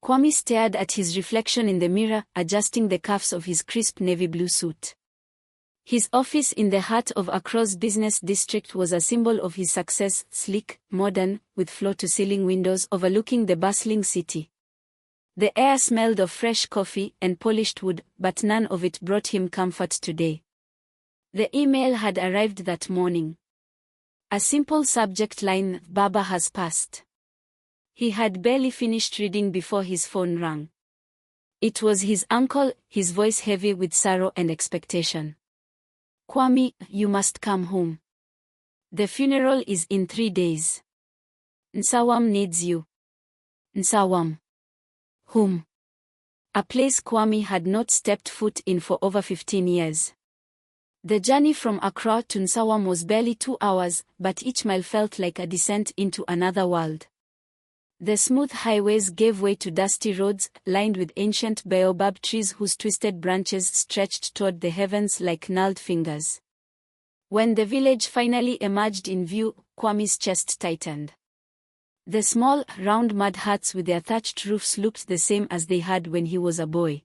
Kwame stared at his reflection in the mirror, adjusting the cuffs of his crisp navy blue suit. His office in the heart of Accra's business district was a symbol of his success, sleek, modern, with floor-to-ceiling windows overlooking the bustling city. The air smelled of fresh coffee and polished wood, but none of it brought him comfort today. The email had arrived that morning. A simple subject line, "Baba has passed." He had barely finished reading before his phone rang. It was his uncle, his voice heavy with sorrow and expectation. "Kwame, you must come home. The funeral is in 3 days. Nsawam needs you." Nsawam. Whom? A place Kwame had not stepped foot in for over 15 years. The journey from Accra to Nsawam was barely 2 hours, but each mile felt like a descent into another world. The smooth highways gave way to dusty roads, lined with ancient baobab trees whose twisted branches stretched toward the heavens like gnarled fingers. When the village finally emerged in view, Kwame's chest tightened. The small, round mud huts with their thatched roofs looked the same as they had when he was a boy.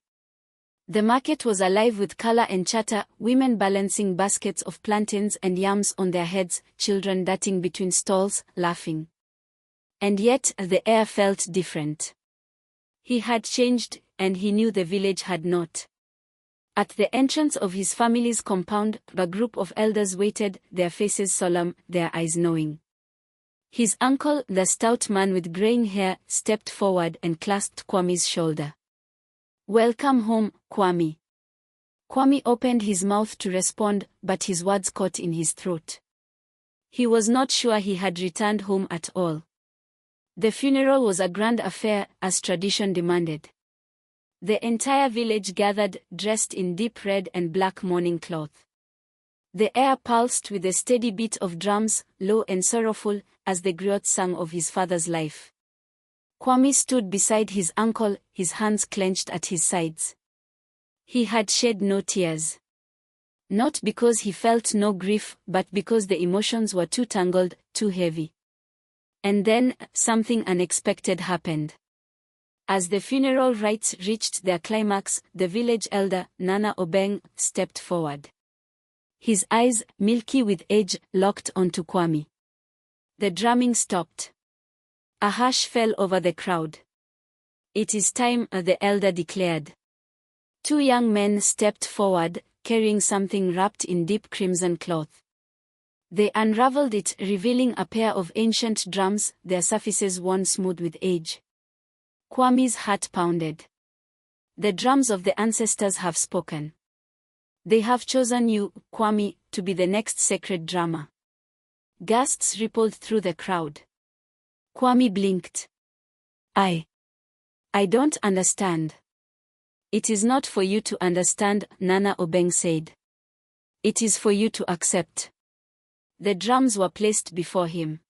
The market was alive with color and chatter, women balancing baskets of plantains and yams on their heads, children darting between stalls, laughing. And yet, the air felt different. He had changed, and he knew the village had not. At the entrance of his family's compound, a group of elders waited, their faces solemn, their eyes knowing. His uncle, the stout man with graying hair, stepped forward and clasped Kwame's shoulder. "Welcome home, Kwame." Kwame opened his mouth to respond, but his words caught in his throat. He was not sure he had returned home at all. The funeral was a grand affair, as tradition demanded. The entire village gathered, dressed in deep red and black mourning cloth. The air pulsed with the steady beat of drums, low and sorrowful, as the griot sang of his father's life. Kwame stood beside his uncle, his hands clenched at his sides. He had shed no tears. Not because he felt no grief, but because the emotions were too tangled, too heavy. And then, something unexpected happened. As the funeral rites reached their climax, the village elder, Nana Obeng, stepped forward. His eyes, milky with age, locked onto Kwame. The drumming stopped. A hush fell over the crowd. "It is time," the elder declared. 2 young men stepped forward, carrying something wrapped in deep crimson cloth. They unraveled it, revealing a pair of ancient drums, their surfaces worn smooth with age. Kwame's heart pounded. "The drums of the ancestors have spoken. They have chosen you, Kwame, to be the next sacred drummer." Gasps rippled through the crowd. Kwame blinked. I don't understand." "It is not for you to understand," Nana Obeng said. "It is for you to accept." The drums were placed before him.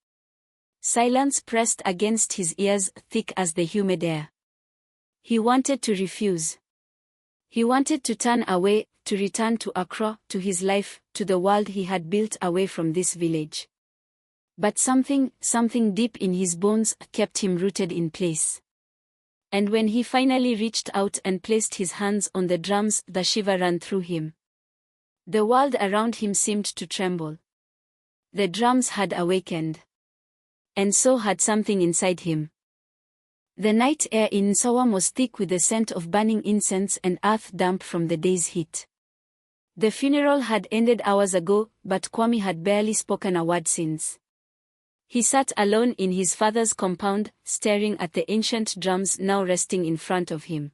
Silence pressed against his ears, thick as the humid air. He wanted to refuse. He wanted to turn away, to return to Accra, to his life, to the world he had built away from this village. But something deep in his bones kept him rooted in place. And when he finally reached out and placed his hands on the drums, the shiver ran through him. The world around him seemed to tremble. The drums had awakened. And so had something inside him. The night air in Nsawam was thick with the scent of burning incense and earth damp from the day's heat. The funeral had ended hours ago, but Kwame had barely spoken a word since. He sat alone in his father's compound, staring at the ancient drums now resting in front of him.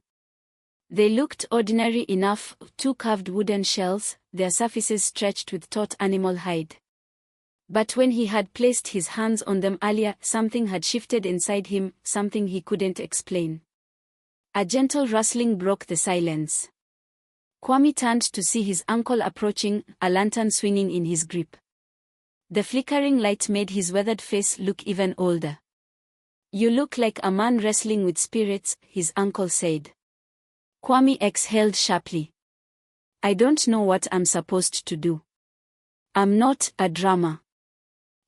They looked ordinary enough, 2 carved wooden shells, their surfaces stretched with taut animal hide. But when he had placed his hands on them earlier, something had shifted inside him, something he couldn't explain. A gentle rustling broke the silence. Kwame turned to see his uncle approaching, a lantern swinging in his grip. The flickering light made his weathered face look even older. "You look like a man wrestling with spirits," his uncle said. Kwame exhaled sharply. "I don't know what I'm supposed to do. I'm not a drummer.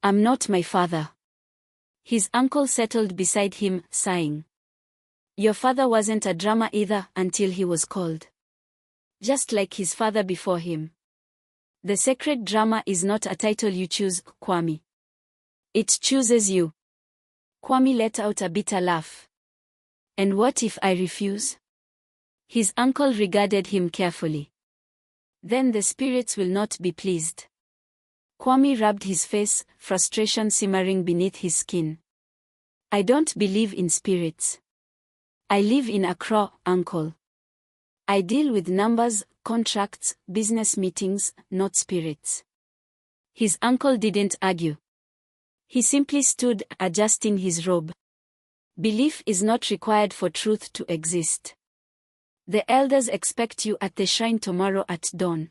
I'm not my father." His uncle settled beside him, sighing. Your father wasn't a drummer either until he was called. Just like his father before him. The sacred drummer is not a title you choose, Kwame. It chooses you. Kwame let out a bitter laugh. And what if I refuse? His uncle regarded him carefully. Then the spirits will not be pleased. Kwame rubbed his face, frustration simmering beneath his skin. I don't believe in spirits. I live in Accra, uncle. I deal with numbers, contracts, business meetings, not spirits. His uncle didn't argue. He simply stood, adjusting his robe. Belief is not required for truth to exist. The elders expect you at the shrine tomorrow at dawn.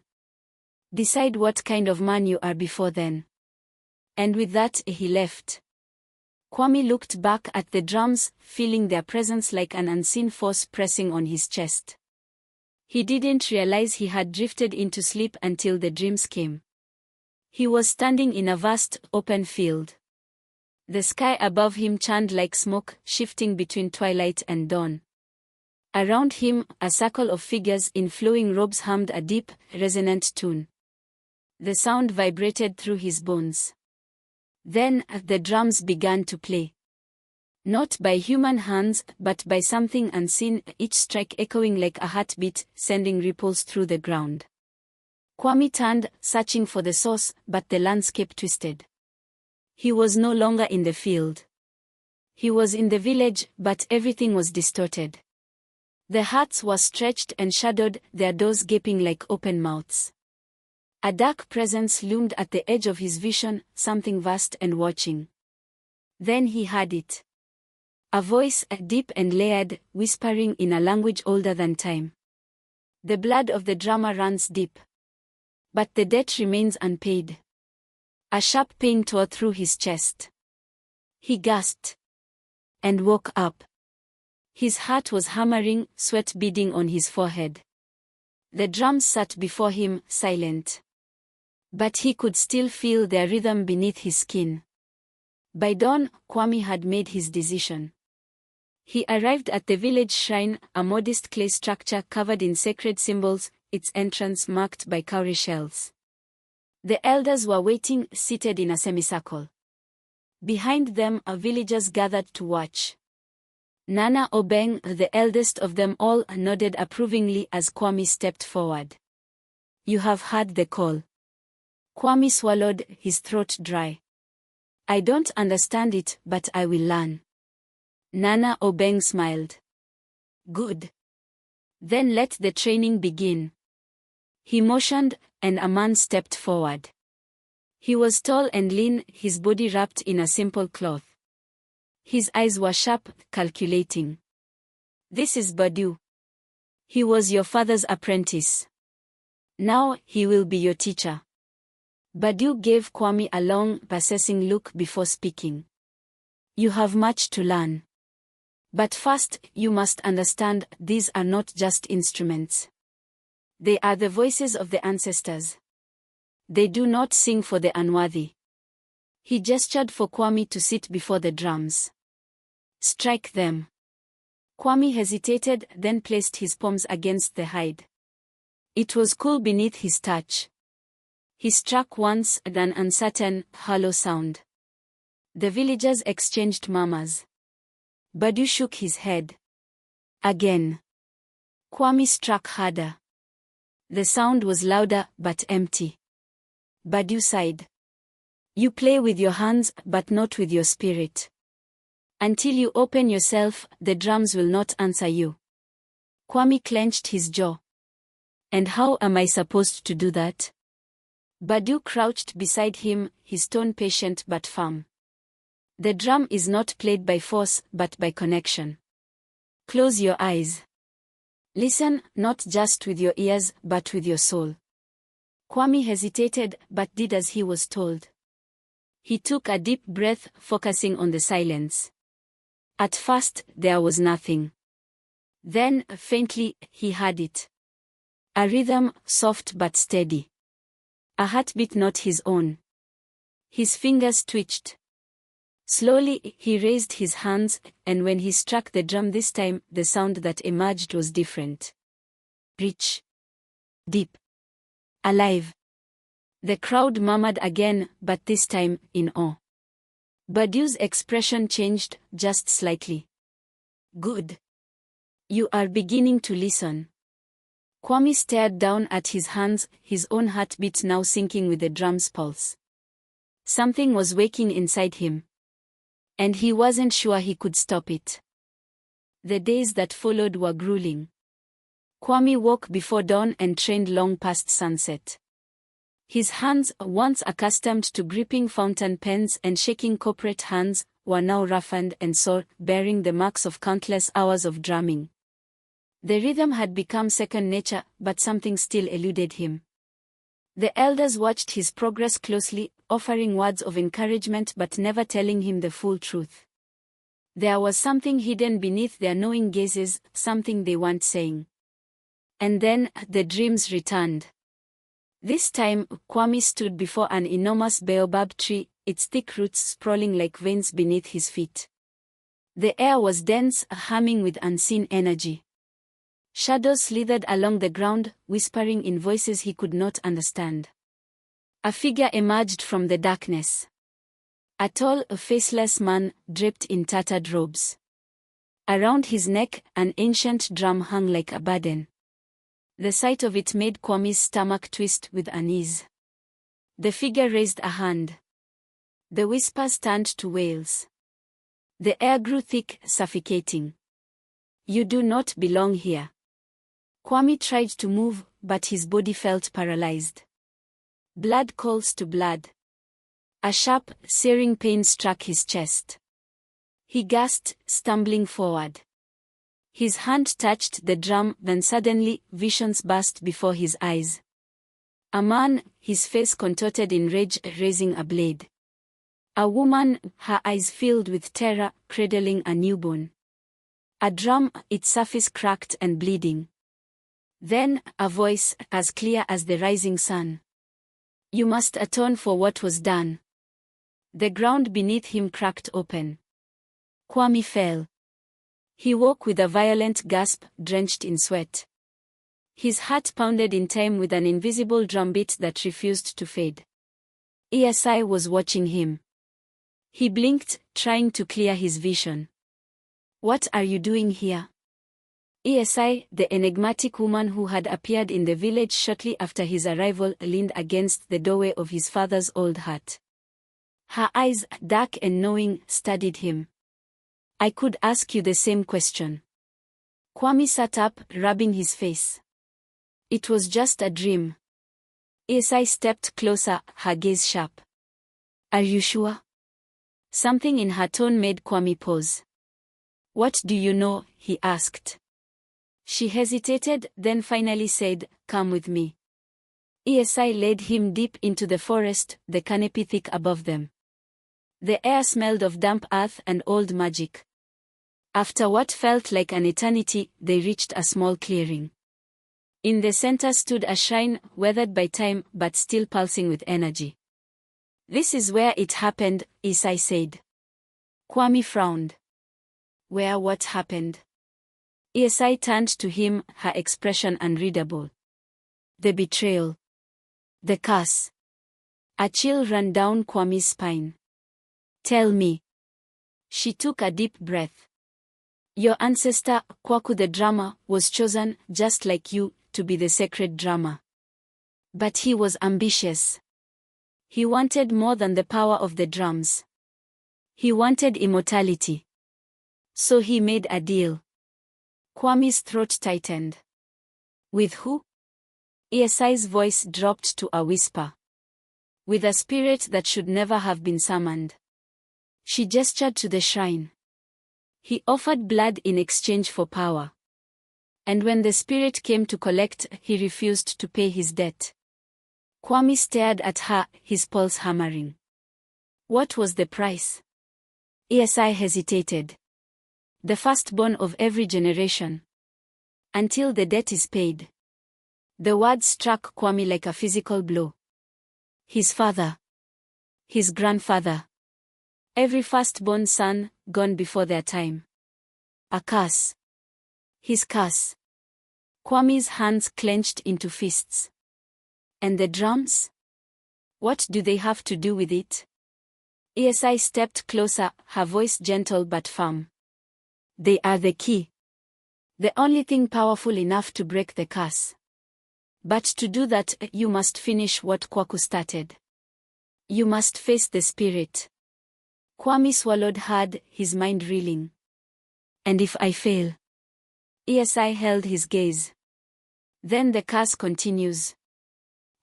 Decide what kind of man you are before then. And with that, he left. Kwame looked back at the drums, feeling their presence like an unseen force pressing on his chest. He didn't realize he had drifted into sleep until the dreams came. He was standing in a vast, open field. The sky above him churned like smoke, shifting between twilight and dawn. Around him, a circle of figures in flowing robes hummed a deep, resonant tune. The sound vibrated through his bones. Then, the drums began to play. Not by human hands, but by something unseen, each strike echoing like a heartbeat, sending ripples through the ground. Kwame turned, searching for the source, but the landscape twisted. He was no longer in the field. He was in the village, but everything was distorted. The huts were stretched and shadowed, their doors gaping like open mouths. A dark presence loomed at the edge of his vision, something vast and watching. Then he heard it. A voice, deep and layered, whispering in a language older than time. The blood of the drummer runs deep. But the debt remains unpaid. A sharp pain tore through his chest. He gasped. And woke up. His heart was hammering, sweat beading on his forehead. The drums sat before him, silent. But he could still feel their rhythm beneath his skin. By dawn, Kwame had made his decision. He arrived at the village shrine, a modest clay structure covered in sacred symbols, its entrance marked by cowrie shells. The elders were waiting, seated in a semicircle. Behind them, villagers gathered to watch. Nana Obeng, the eldest of them all, nodded approvingly as Kwame stepped forward. You have heard the call. Kwame swallowed, his throat dry. I don't understand it, but I will learn. Nana Obeng smiled. Good. Then let the training begin. He motioned, and a man stepped forward. He was tall and lean, his body wrapped in a simple cloth. His eyes were sharp, calculating. This is Badu. He was your father's apprentice. Now, he will be your teacher. Badu gave Kwame a long, assessing look before speaking. You have much to learn. But first, you must understand, these are not just instruments. They are the voices of the ancestors. They do not sing for the unworthy. He gestured for Kwame to sit before the drums. Strike them. Kwame hesitated, then placed his palms against the hide. It was cool beneath his touch. He struck once, an uncertain, hollow sound. The villagers exchanged murmurs. Badu shook his head. Again. Kwame struck harder. The sound was louder, but empty. Badu sighed. You play with your hands, but not with your spirit. Until you open yourself, the drums will not answer you. Kwame clenched his jaw. And how am I supposed to do that? Badu crouched beside him, his tone patient but firm. The drum is not played by force, but by connection. Close your eyes. Listen, not just with your ears, but with your soul. Kwame hesitated, but did as he was told. He took a deep breath, focusing on the silence. At first, there was nothing. Then, faintly, he heard it. A rhythm, soft but steady. A heartbeat not his own. His fingers twitched. Slowly, he raised his hands, and when he struck the drum this time, the sound that emerged was different. Rich. Deep. Alive. The crowd murmured again, but this time, in awe. Badiou's expression changed, just slightly. Good. You are beginning to listen. Kwame stared down at his hands, his own heartbeat now syncing with the drum's pulse. Something was waking inside him. And he wasn't sure he could stop it. The days that followed were grueling. Kwame woke before dawn and trained long past sunset. His hands, once accustomed to gripping fountain pens and shaking corporate hands, were now roughened and sore, bearing the marks of countless hours of drumming. The rhythm had become second nature, but something still eluded him. The elders watched his progress closely, offering words of encouragement but never telling him the full truth. There was something hidden beneath their knowing gazes, something they weren't saying. And then, the dreams returned. This time, Kwame stood before an enormous baobab tree, its thick roots sprawling like veins beneath his feet. The air was dense, humming with unseen energy. Shadows slithered along the ground, whispering in voices he could not understand. A figure emerged from the darkness. A tall, faceless man, draped in tattered robes. Around his neck, an ancient drum hung like a burden. The sight of it made Kwame's stomach twist with unease. The figure raised a hand. The whispers turned to wails. The air grew thick, suffocating. You do not belong here. Kwame tried to move, but his body felt paralyzed. Blood calls to blood. A sharp, searing pain struck his chest. He gasped, stumbling forward. His hand touched the drum, then suddenly, visions burst before his eyes. A man, his face contorted in rage, raising a blade. A woman, her eyes filled with terror, cradling a newborn. A drum, its surface cracked and bleeding. Then, a voice, as clear as the rising sun. You must atone for what was done. The ground beneath him cracked open. Kwame fell. He woke with a violent gasp, drenched in sweat. His heart pounded in time with an invisible drumbeat that refused to fade. ESI was watching him. He blinked, trying to clear his vision. What are you doing here? ESI, the enigmatic woman who had appeared in the village shortly after his arrival, leaned against the doorway of his father's old hut. Her eyes, dark and knowing, studied him. I could ask you the same question. Kwame sat up, rubbing his face. It was just a dream. ESI stepped closer, her gaze sharp. Are you sure? Something in her tone made Kwame pause. What do you know? He asked. She hesitated, then finally said, Come with me. ESI led him deep into the forest, the canopy thick above them. The air smelled of damp earth and old magic. After what felt like an eternity, they reached a small clearing. In the center stood a shrine, weathered by time but still pulsing with energy. This is where it happened, ESI said. Kwame frowned. Where what happened? ESI turned to him, her expression unreadable. The betrayal. The curse. A chill ran down Kwame's spine. Tell me. She took a deep breath. Your ancestor, Kwaku the drummer, was chosen, just like you, to be the sacred drummer. But he was ambitious. He wanted more than the power of the drums. He wanted immortality. So he made a deal. Kwame's throat tightened. With who? ESI's voice dropped to a whisper. With a spirit that should never have been summoned. She gestured to the shrine. He offered blood in exchange for power. And when the spirit came to collect, he refused to pay his debt. Kwame stared at her, his pulse hammering. What was the price? ESI hesitated. The firstborn of every generation. Until the debt is paid. The word struck Kwame like a physical blow. His father. His grandfather. Every firstborn son, gone before their time. A curse. His curse. Kwame's hands clenched into fists. And the drums? What do they have to do with it? ESI stepped closer, her voice gentle but firm. They are the key. The only thing powerful enough to break the curse. But to do that, you must finish what Kwaku started. You must face the spirit. Kwame swallowed hard, his mind reeling. And if I fail? ESI held his gaze. Then the curse continues.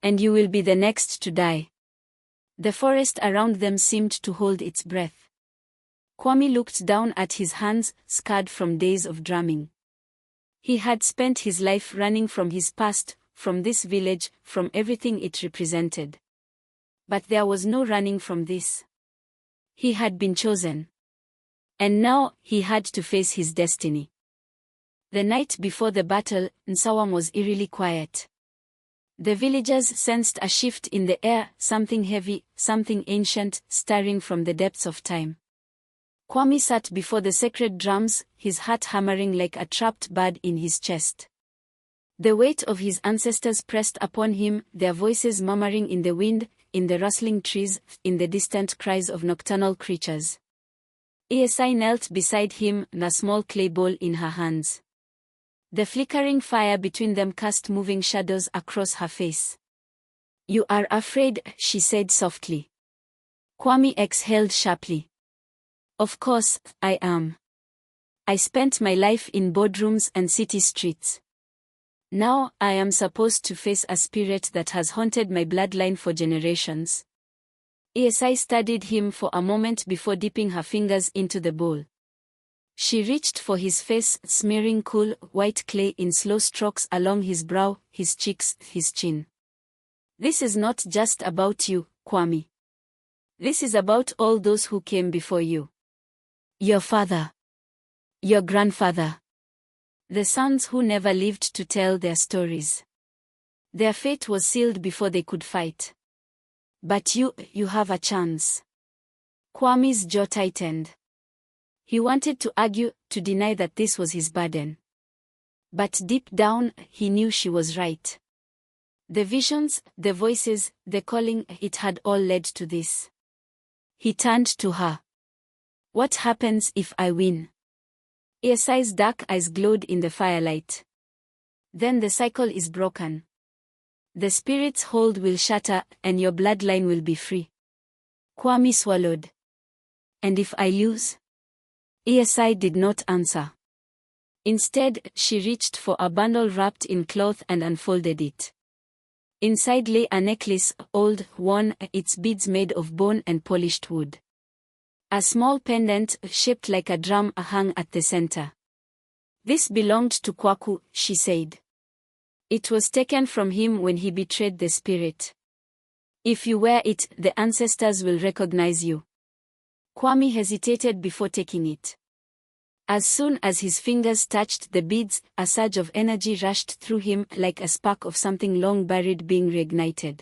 And you will be the next to die. The forest around them seemed to hold its breath. Kwame looked down at his hands, scarred from days of drumming. He had spent his life running from his past, from this village, from everything it represented. But there was no running from this. He had been chosen. And now, he had to face his destiny. The night before the battle, Nsawam was eerily quiet. The villagers sensed a shift in the air, something heavy, something ancient, stirring from the depths of time. Kwame sat before the sacred drums, his heart hammering like a trapped bird in his chest. The weight of his ancestors pressed upon him, their voices murmuring in the wind, in the rustling trees, in the distant cries of nocturnal creatures. ESI knelt beside him, a small clay bowl in her hands. The flickering fire between them cast moving shadows across her face. You are afraid, she said softly. Kwame exhaled sharply. Of course, I am. I spent my life in boardrooms and city streets. Now, I am supposed to face a spirit that has haunted my bloodline for generations. ESI studied him for a moment before dipping her fingers into the bowl. She reached for his face, smearing cool, white clay in slow strokes along his brow, his cheeks, his chin. This is not just about you, Kwame. This is about all those who came before you. Your father. Your grandfather. The sons who never lived to tell their stories. Their fate was sealed before they could fight. But you have a chance. Kwame's jaw tightened. He wanted to argue, to deny that this was his burden. But deep down, he knew she was right. The visions, the voices, the calling, it had all led to this. He turned to her. What happens if I win? ESI's dark eyes glowed in the firelight. Then the cycle is broken. The spirit's hold will shatter, and your bloodline will be free. Kwame swallowed. And if I lose? ESI did not answer. Instead, she reached for a bundle wrapped in cloth and unfolded it. Inside lay a necklace, old, worn, its beads made of bone and polished wood. A small pendant, shaped like a drum, hung at the center. This belonged to Kwaku, she said. It was taken from him when he betrayed the spirit. If you wear it, the ancestors will recognize you. Kwame hesitated before taking it. As soon as his fingers touched the beads, a surge of energy rushed through him like a spark of something long buried being reignited.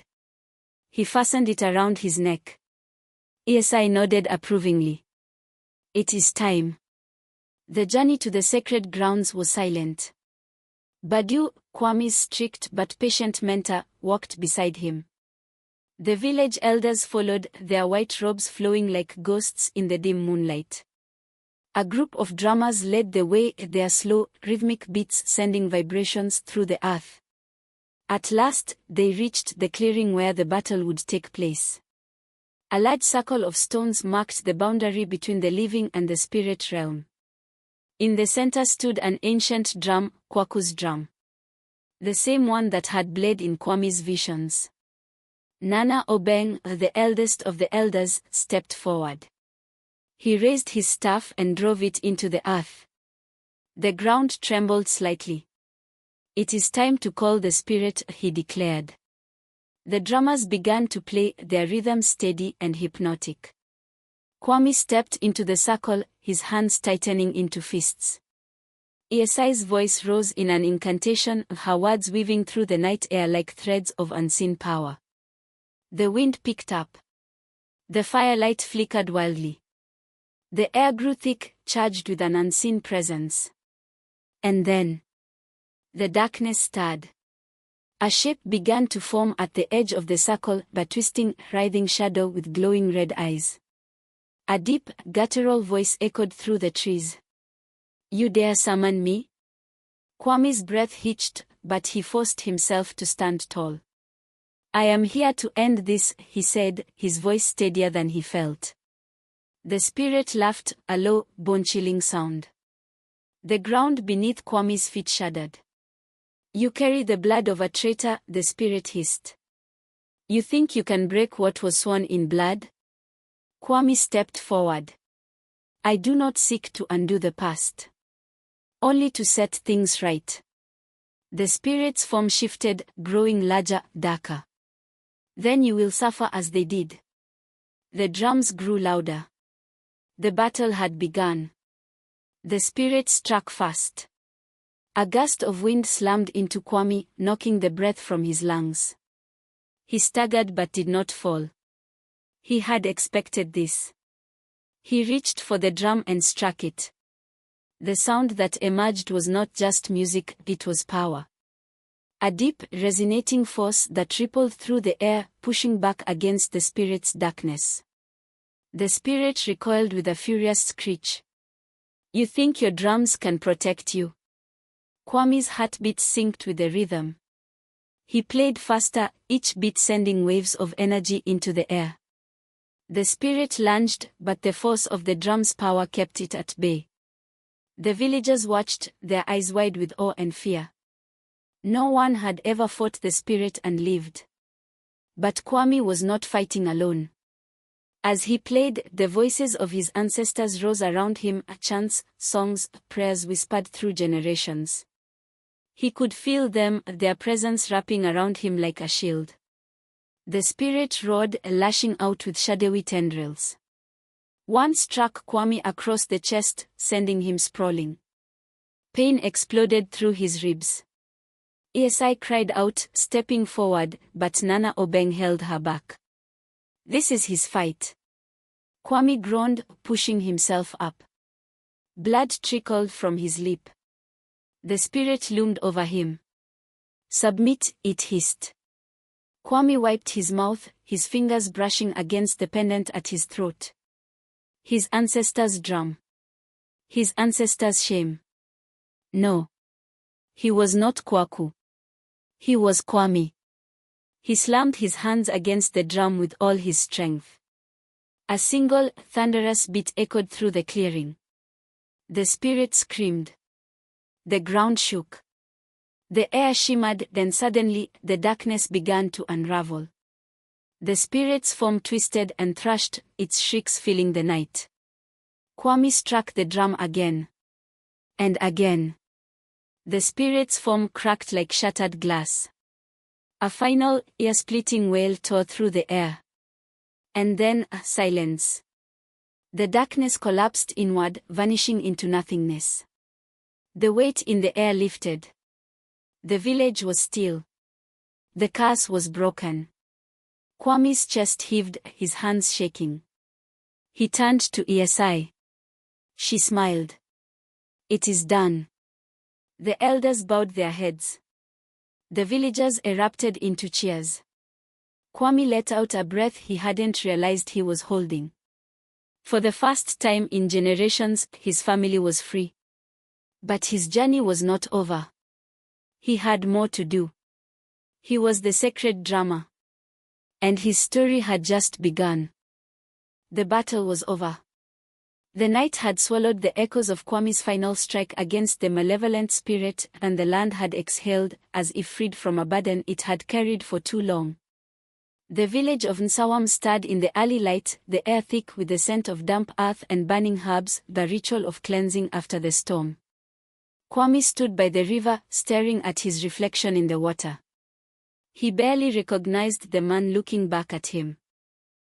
He fastened it around his neck. ESI nodded approvingly. It is time. The journey to the sacred grounds was silent. Badu, Kwame's strict but patient mentor, walked beside him. The village elders followed, their white robes flowing like ghosts in the dim moonlight. A group of drummers led the way, their slow, rhythmic beats sending vibrations through the earth. At last, they reached the clearing where the battle would take place. A large circle of stones marked the boundary between the living and the spirit realm. In the center stood an ancient drum, Kwaku's drum. The same one that had bled in Kwame's visions. Nana Obeng, the eldest of the elders, stepped forward. He raised his staff and drove it into the earth. The ground trembled slightly. It is time to call the spirit, he declared. The drummers began to play, their rhythm steady and hypnotic. Kwame stepped into the circle, his hands tightening into fists. ESI's voice rose in an incantation, her words weaving through the night air like threads of unseen power. The wind picked up. The firelight flickered wildly. The air grew thick, charged with an unseen presence. And then, the darkness stirred. A shape began to form at the edge of the circle, a twisting, writhing shadow with glowing red eyes. A deep, guttural voice echoed through the trees. "You dare summon me?" Kwame's breath hitched, but he forced himself to stand tall. "I am here to end this," he said, his voice steadier than he felt. The spirit laughed, a low, bone-chilling sound. The ground beneath Kwame's feet shuddered. "You carry the blood of a traitor," the spirit hissed. "You think you can break what was sworn in blood?" Kwame stepped forward. "I do not seek to undo the past. Only to set things right." The spirit's form shifted, growing larger, darker. "Then you will suffer as they did." The drums grew louder. The battle had begun. The spirit struck fast. A gust of wind slammed into Kwame, knocking the breath from his lungs. He staggered but did not fall. He had expected this. He reached for the drum and struck it. The sound that emerged was not just music, it was power. A deep, resonating force that rippled through the air, pushing back against the spirit's darkness. The spirit recoiled with a furious screech. "You think your drums can protect you?" Kwame's heartbeat synced with the rhythm. He played faster, each beat sending waves of energy into the air. The spirit lunged, but the force of the drum's power kept it at bay. The villagers watched, their eyes wide with awe and fear. No one had ever fought the spirit and lived. But Kwame was not fighting alone. As he played, the voices of his ancestors rose around him, chants, songs, prayers whispered through generations. He could feel them, their presence wrapping around him like a shield. The spirit roared, lashing out with shadowy tendrils. One struck Kwame across the chest, sending him sprawling. Pain exploded through his ribs. Esi cried out, stepping forward, but Nana Obeng held her back. "This is his fight." Kwame groaned, pushing himself up. Blood trickled from his lip. The spirit loomed over him. "Submit," it hissed. Kwame wiped his mouth, his fingers brushing against the pendant at his throat. His ancestors' drum. His ancestors' shame. No. He was not Kwaku. He was Kwame. He slammed his hands against the drum with all his strength. A single, thunderous beat echoed through the clearing. The spirit screamed. The ground shook. The air shimmered, then suddenly, the darkness began to unravel. The spirit's form twisted and thrashed, its shrieks filling the night. Kwame struck the drum again. And again. The spirit's form cracked like shattered glass. A final, ear-splitting wail tore through the air. And then, silence. The darkness collapsed inward, vanishing into nothingness. The weight in the air lifted. The village was still. The curse was broken. Kwame's chest heaved, his hands shaking. He turned to Esi. She smiled. "It is done." The elders bowed their heads. The villagers erupted into cheers. Kwame let out a breath he hadn't realized he was holding. For the first time in generations, his family was free. But his journey was not over. He had more to do. He was the sacred drummer. And his story had just begun. The battle was over. The night had swallowed the echoes of Kwame's final strike against the malevolent spirit, and the land had exhaled, as if freed from a burden it had carried for too long. The village of Nsawam stirred in the early light, the air thick with the scent of damp earth and burning herbs, the ritual of cleansing after the storm. Kwame stood by the river, staring at his reflection in the water. He barely recognized the man looking back at him.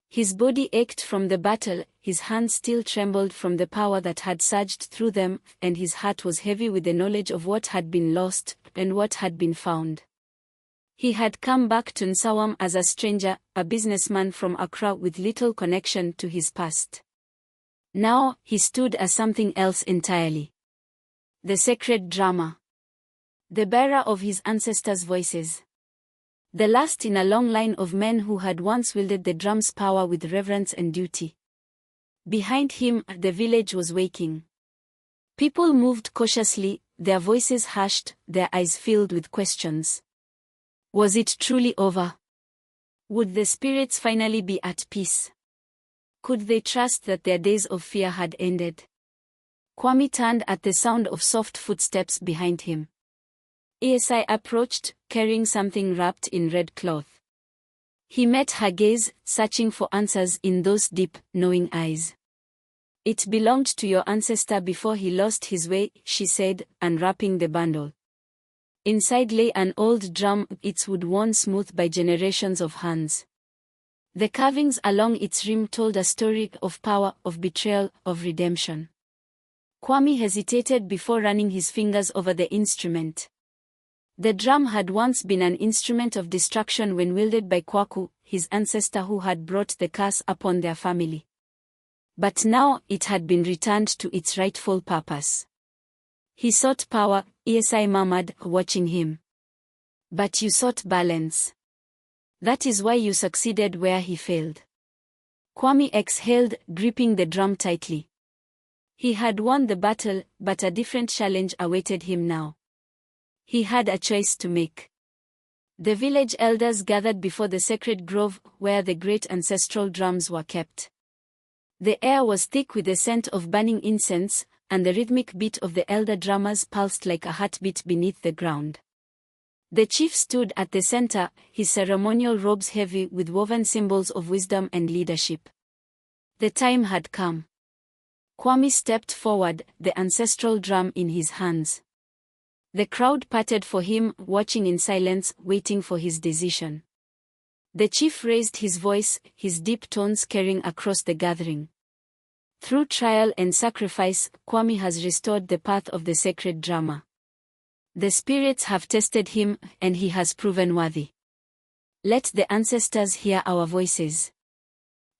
His body ached from the battle, his hands still trembled from the power that had surged through them, and his heart was heavy with the knowledge of what had been lost, and what had been found. He had come back to Nsawam as a stranger, a businessman from Accra with little connection to his past. Now, he stood as something else entirely. The sacred drama. The bearer of his ancestors' voices. The last in a long line of men who had once wielded the drum's power with reverence and duty. Behind him, the village was waking. People moved cautiously, their voices hushed, their eyes filled with questions. Was it truly over? Would the spirits finally be at peace? Could they trust that their days of fear had ended? Kwame turned at the sound of soft footsteps behind him. Esi approached, carrying something wrapped in red cloth. He met her gaze, searching for answers in those deep, knowing eyes. It belonged to your ancestor before he lost his way, she said, unwrapping the bundle. Inside lay an old drum, its wood worn smooth by generations of hands. The carvings along its rim told a story of power, of betrayal, of redemption. Kwame hesitated before running his fingers over the instrument. The drum had once been an instrument of destruction when wielded by Kwaku, his ancestor who had brought the curse upon their family. But now it had been returned to its rightful purpose. He sought power, Esi murmured, watching him. But you sought balance. That is why you succeeded where he failed. Kwame exhaled, gripping the drum tightly. He had won the battle, but a different challenge awaited him now. He had a choice to make. The village elders gathered before the sacred grove, where the great ancestral drums were kept. The air was thick with the scent of burning incense, and the rhythmic beat of the elder drummers pulsed like a heartbeat beneath the ground. The chief stood at the center, his ceremonial robes heavy with woven symbols of wisdom and leadership. The time had come. Kwame stepped forward, the ancestral drum in his hands. The crowd parted for him, watching in silence, waiting for his decision. The chief raised his voice, his deep tones carrying across the gathering. Through trial and sacrifice, Kwame has restored the path of the sacred drama. The spirits have tested him, and he has proven worthy. Let the ancestors hear our voices.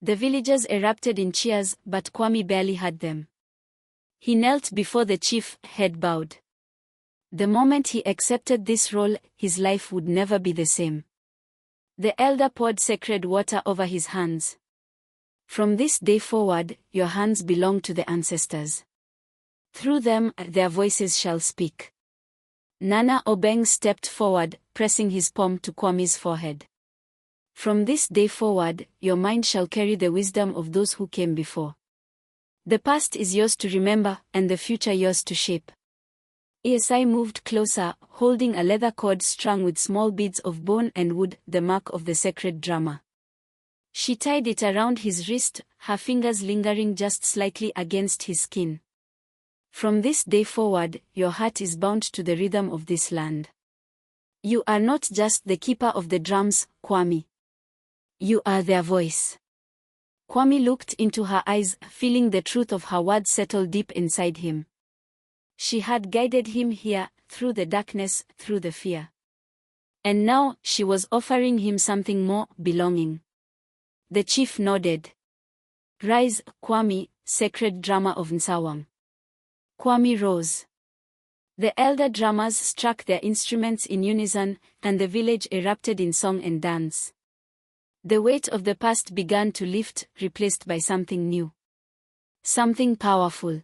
The villagers erupted in cheers, but Kwame barely heard them. He knelt before the chief, head bowed. The moment he accepted this role, his life would never be the same. The elder poured sacred water over his hands. From this day forward, your hands belong to the ancestors. Through them, their voices shall speak. Nana Obeng stepped forward, pressing his palm to Kwame's forehead. From this day forward, your mind shall carry the wisdom of those who came before. The past is yours to remember, and the future yours to shape. Esi moved closer, holding a leather cord strung with small beads of bone and wood, the mark of the sacred drama. She tied it around his wrist, her fingers lingering just slightly against his skin. From this day forward, your heart is bound to the rhythm of this land. You are not just the keeper of the drums, Kwame. You are their voice. Kwame looked into her eyes, feeling the truth of her words settle deep inside him. She had guided him here, through the darkness, through the fear. And now, she was offering him something more, belonging. The chief nodded. Rise, Kwame, sacred drama of Nsawam. Kwame rose. The elder drummers struck their instruments in unison, and the village erupted in song and dance. The weight of the past began to lift, replaced by something new. Something powerful.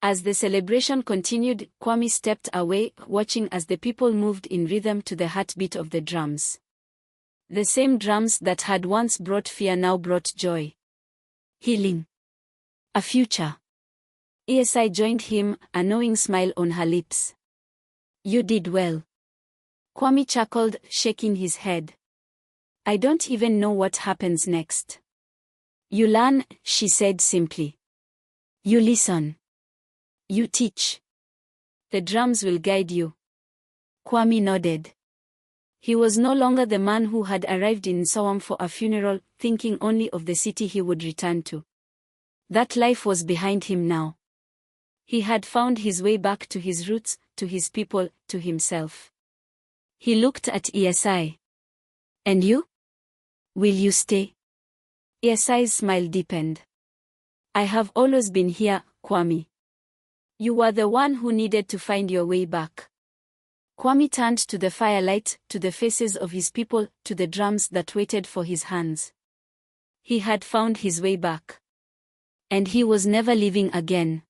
As the celebration continued, Kwame stepped away, watching as the people moved in rhythm to the heartbeat of the drums. The same drums that had once brought fear now brought joy. Healing. A future. Esi joined him, a knowing smile on her lips. You did well. Kwame chuckled, shaking his head. I don't even know what happens next. You learn, she said simply. You listen. You teach. The drums will guide you. Kwame nodded. He was no longer the man who had arrived in Nsawam for a funeral, thinking only of the city he would return to. That life was behind him now. He had found his way back to his roots, to his people, to himself. He looked at Esi. And you? Will you stay? Esi's smile deepened. I have always been here, Kwame. You were the one who needed to find your way back. Kwame turned to the firelight, to the faces of his people, to the drums that waited for his hands. He had found his way back. And he was never leaving again.